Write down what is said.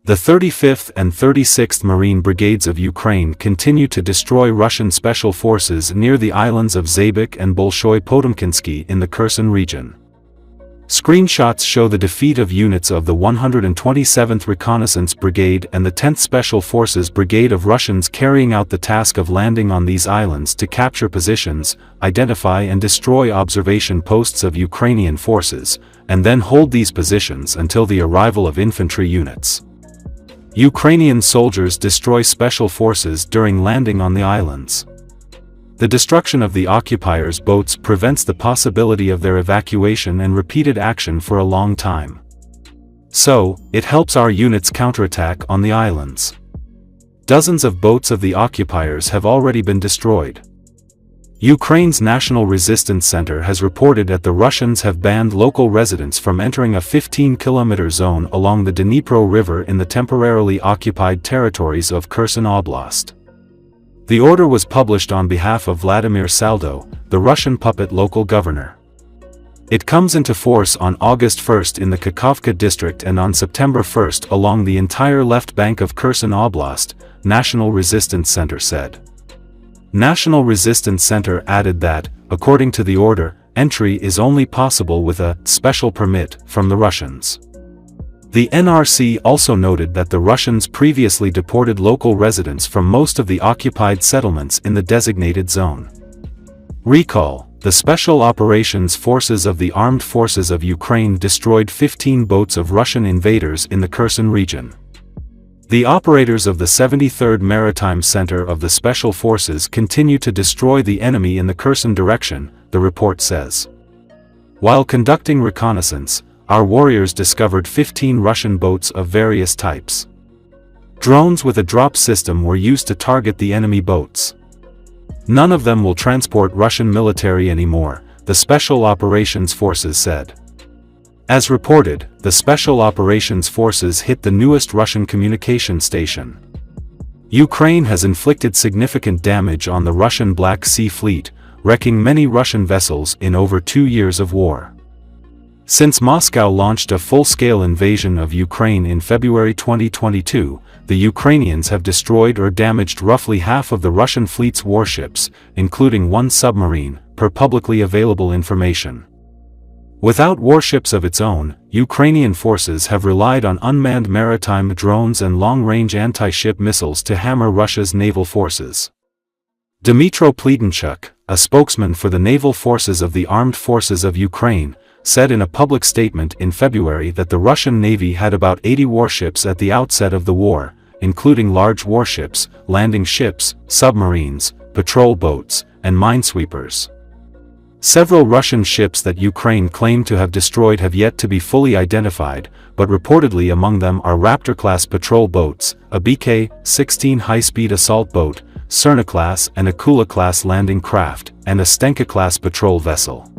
The 35th and 36th Marine Brigades of Ukraine continue to destroy Russian special forces near the islands of Zabik and Bolshoy Potemkinsky in the Kherson region. Screenshots show the defeat of units of the 127th Reconnaissance Brigade and the 10th Special Forces Brigade of Russians carrying out the task of landing on these islands to capture positions, identify and destroy observation posts of Ukrainian forces, and then hold these positions until the arrival of infantry units. Ukrainian soldiers destroy special forces during landing on the islands. The destruction of the occupiers' boats prevents the possibility of their evacuation and repeated action for a long time. So, it helps our units counterattack on the islands. Dozens of boats of the occupiers have already been destroyed. Ukraine's National Resistance Center has reported that the Russians have banned local residents from entering a 15-kilometer zone along the Dnipro River in the temporarily occupied territories of Kherson Oblast. The order was published on behalf of Vladimir Saldo, the Russian puppet local governor. It comes into force on August 1 in the Kakhovka district and on September 1 along the entire left bank of Kherson Oblast, National Resistance Center said. National Resistance Center added that, according to the order, entry is only possible with a special permit from the Russians. The NRC also noted that the Russians previously deported local residents from most of the occupied settlements in the designated zone. Recall, the Special Operations Forces of the Armed Forces of Ukraine destroyed 15 boats of Russian invaders in the Kherson region. The operators of the 73rd Maritime Center of the Special Forces continue to destroy the enemy in the Kherson direction, the report says. While conducting reconnaissance, our warriors discovered 15 Russian boats of various types. Drones with a drop system were used to target the enemy boats. None of them will transport Russian military anymore, the Special Operations Forces said. As reported, the Special Operations Forces hit the newest Russian communication station. Ukraine has inflicted significant damage on the Russian Black Sea Fleet, wrecking many Russian vessels in over 2 years of war. Since Moscow launched a full-scale invasion of Ukraine in February 2022, the Ukrainians have destroyed or damaged roughly half of the Russian fleet's warships, including one submarine, per publicly available information. Without warships of its own, Ukrainian forces have relied on unmanned maritime drones and long-range anti-ship missiles to hammer Russia's naval forces. Dmytro Pledenchuk, a spokesman for the naval forces of the Armed Forces of Ukraine, said in a public statement in February that the Russian Navy had about 80 warships at the outset of the war, including large warships, landing ships, submarines, patrol boats, and minesweepers. Several Russian ships that Ukraine claimed to have destroyed have yet to be fully identified, but reportedly among them are Raptor-class patrol boats, a BK-16 high-speed assault boat, Cerna-class and Akula-class landing craft, and a Stenka-class patrol vessel.